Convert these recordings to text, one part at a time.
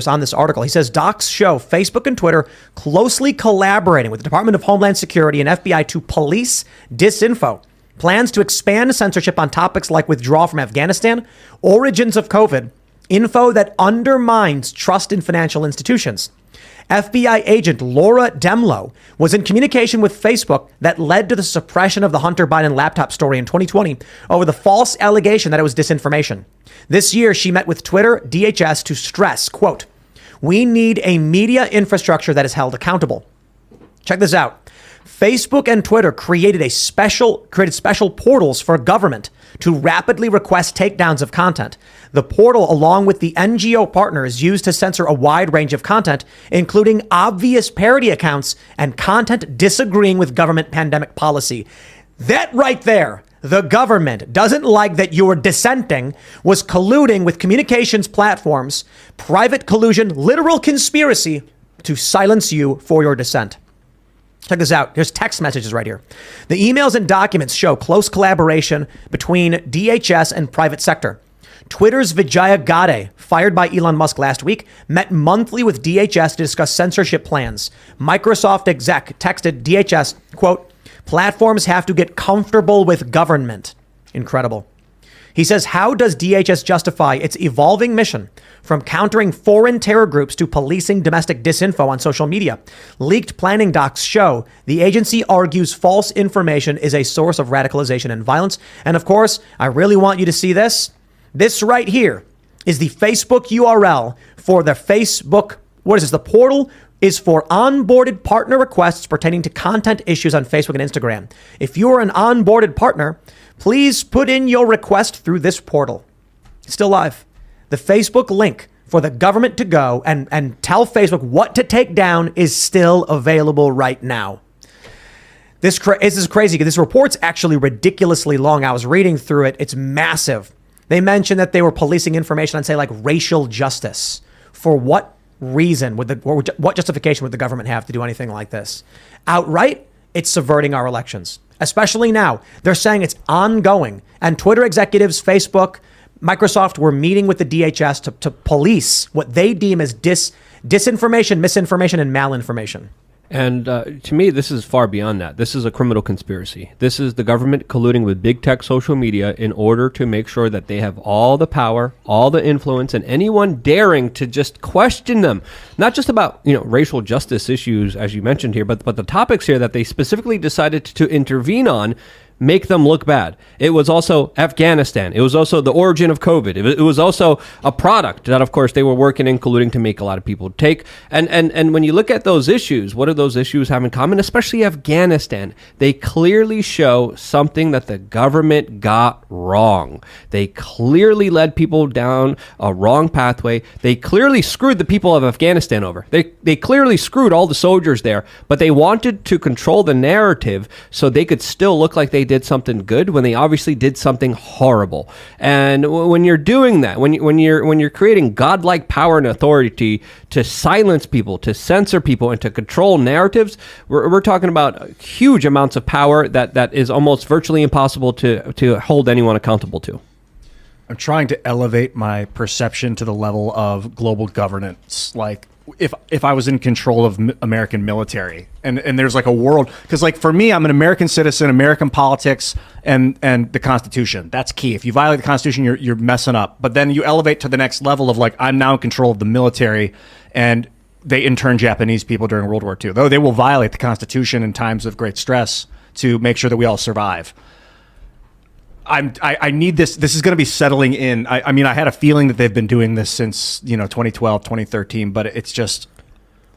on this article. He says docs show Facebook and Twitter closely collaborating with the Department of Homeland Security and FBI to police disinfo. Plans to expand censorship on topics like withdrawal from Afghanistan, origins of COVID, info that undermines trust in financial institutions. FBI agent Laura Demlow was in communication with Facebook that led to the suppression of the Hunter Biden laptop story in 2020 over the false allegation that it was disinformation. This year, she met with Twitter DHS to stress, quote, "We need a media infrastructure that is held accountable." Check this out. Facebook and Twitter created special portals for government to rapidly request takedowns of content. The portal, along with the NGO partners, used to censor a wide range of content, including obvious parody accounts and content disagreeing with government pandemic policy. That right there, the government doesn't like that you're dissenting, was colluding with communications platforms, private collusion, literal conspiracy to silence you for your dissent. Check this out. Here's text messages right here. The emails and documents show close collaboration between DHS and private sector. Twitter's Vijaya Gadde, fired by Elon Musk last week, met monthly with DHS to discuss censorship plans. Microsoft exec texted DHS, quote, "Platforms have to get comfortable with government." Incredible. He says, how does DHS justify its evolving mission from countering foreign terror groups to policing domestic disinfo on social media? Leaked planning docs show the agency argues false information is a source of radicalization and violence. And of course, I really want you to see this. This right here is the Facebook URL for the Facebook. What is this? The portal is for onboarded partner requests pertaining to content issues on Facebook and Instagram. If you are an onboarded partner, please put in your request through this portal. It's still live. The Facebook link for the government to go and tell Facebook what to take down is still available right now. This is crazy. This report's actually ridiculously long. I was reading through it. It's massive. They mentioned that they were policing information on, say, like racial justice. For what reason what justification would the government have to do anything like this? Outright, it's subverting our elections. Especially now, they're saying it's ongoing. And Twitter executives, Facebook, Microsoft were meeting with the DHS to police what they deem as disinformation, misinformation, and malinformation. And to me, this is far beyond that. This is a criminal conspiracy. This is the government colluding with big tech social media in order to make sure that they have all the power, all the influence, and anyone daring to just question them. Not just about, racial justice issues, as you mentioned here, but the topics here that they specifically decided to intervene on make them look bad. It was also Afghanistan. It was also the origin of COVID. It was also a product that, of course, they were working and colluding to make a lot of people take. And when you look at those issues, what do those issues have in common? Especially Afghanistan. They clearly show something that the government got wrong. They clearly led people down a wrong pathway. They clearly screwed the people of Afghanistan over. They clearly screwed all the soldiers there, but they wanted to control the narrative so they could still look like they did something good when they obviously did something horrible. And when you're doing that, when you're creating godlike power and authority to silence people, to censor people, and to control narratives, we're talking about huge amounts of power that is almost virtually impossible to hold anyone accountable to. I'm trying to elevate my perception to the level of global governance. Like, if I was in control of American military and there's like a world, because like for me, I'm an American citizen, American politics and the Constitution. That's key. If you violate the Constitution, you're messing up. But then you elevate to the next level of like, I'm now in control of the military, and they intern Japanese people during World War II, though they will violate the Constitution in times of great stress to make sure that we all survive. I need this. This is going to be settling in. I mean, I had a feeling that they've been doing this since 2012, 2013, but it's just.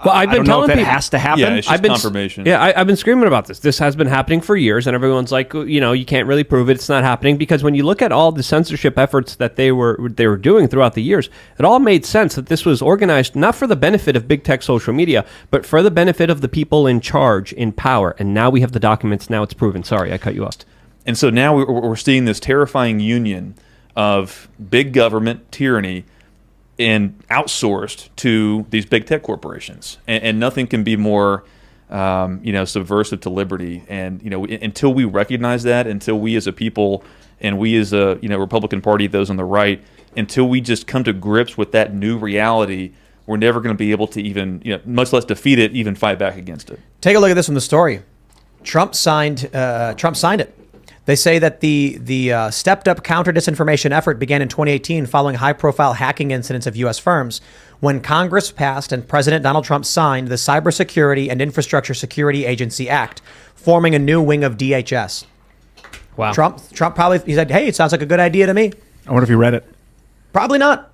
Well, I've been telling people it has to happen. Yeah, it's just confirmation. I've been screaming about this. This has been happening for years, and everyone's like, you can't really prove it. It's not happening, because when you look at all the censorship efforts that they were doing throughout the years, it all made sense that this was organized not for the benefit of big tech social media, but for the benefit of the people in charge, in power. And now we have the documents. Now it's proven. Sorry, I cut you off. And so now we're seeing this terrifying union of big government tyranny and outsourced to these big tech corporations. And nothing can be more, subversive to liberty. And, until we recognize that, until we as a people and we as a, Republican Party, those on the right, until we just come to grips with that new reality, we're never going to be able to even, much less defeat it, even fight back against it. Take a look at this from the story. Trump signed it. They say that the stepped-up counter-disinformation effort began in 2018 following high-profile hacking incidents of U.S. firms when Congress passed and President Donald Trump signed the Cybersecurity and Infrastructure Security Agency Act, forming a new wing of DHS. Wow. Trump probably, he said, hey, it sounds like a good idea to me. I wonder if he read it. Probably not.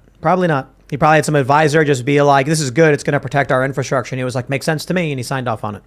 He probably had some advisor just be like, this is good. It's going to protect our infrastructure. And he was like, makes sense to me. And he signed off on it.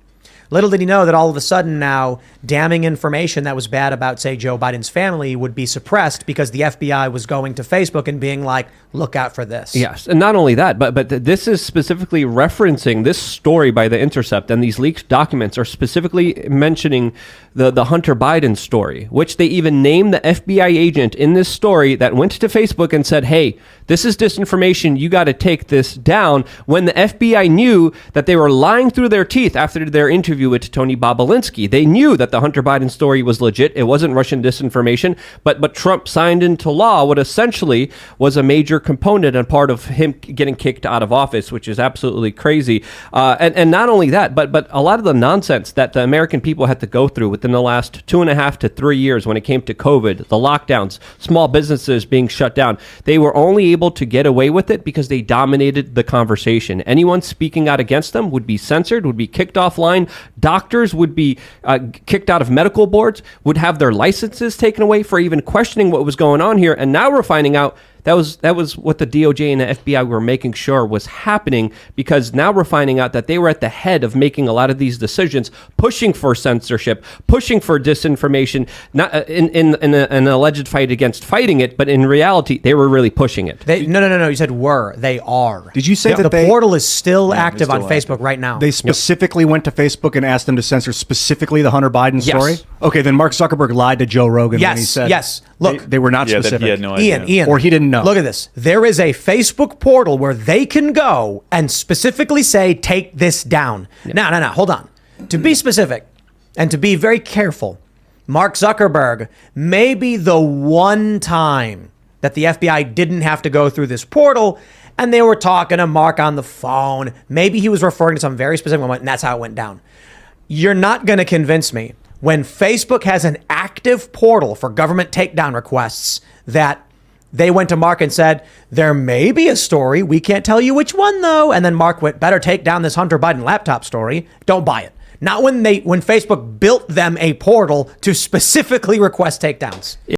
Little did he know that all of a sudden now damning information that was bad about, say, Joe Biden's family would be suppressed because the FBI was going to Facebook and being like, look out for this. Yes. And not only that, but this is specifically referencing this story by The Intercept, and these leaked documents are specifically mentioning the Hunter Biden story, which they even named the FBI agent in this story that went to Facebook and said, hey, this is disinformation. You got to take this down, when the FBI knew that they were lying through their teeth after their interview with Tony Bobolinsky. They knew that the Hunter Biden story was legit. It wasn't Russian disinformation, but Trump signed into law what essentially was a major component and part of him getting kicked out of office, which is absolutely crazy. And not only that, but a lot of the nonsense that the American people had to go through within the last 2.5 to 3 years when it came to COVID, the lockdowns, small businesses being shut down, they were only able to get away with it because they dominated the conversation. Anyone speaking out against them would be censored, would be kicked offline. Doctors would be kicked out of medical boards, would have their licenses taken away for even questioning what was going on here. And now we're finding out that was what the DOJ and the FBI were making sure was happening, because now we're finding out that they were at the head of making a lot of these decisions, pushing for censorship, pushing for disinformation, not in an alleged fight against fighting it, but in reality, they were really pushing it. No. You said were. They are. Did you say that the portal is still active still on Facebook right now? They specifically went to Facebook and asked them to censor specifically the Hunter Biden story? Yes. Okay, then Mark Zuckerberg lied to Joe Rogan when he said Look, they were not Yeah, that specific. he had no idea. Ian. Or he didn't know. Look at this. There is a Facebook portal where they can go and specifically say, take this down. No. Hold on. To be specific and to be very careful, Mark Zuckerberg may be the one time that the FBI didn't have to go through this portal and they were talking to Mark on the phone. Maybe he was referring to some very specific moment, and that's how it went down. You're not going to convince me when Facebook has an active portal for government takedown requests that they went to Mark and said, there may be a story. We can't tell you which one, though. And then Mark went, better take down this Hunter Biden laptop story. Don't buy it. Not when Facebook built them a portal to specifically request takedowns.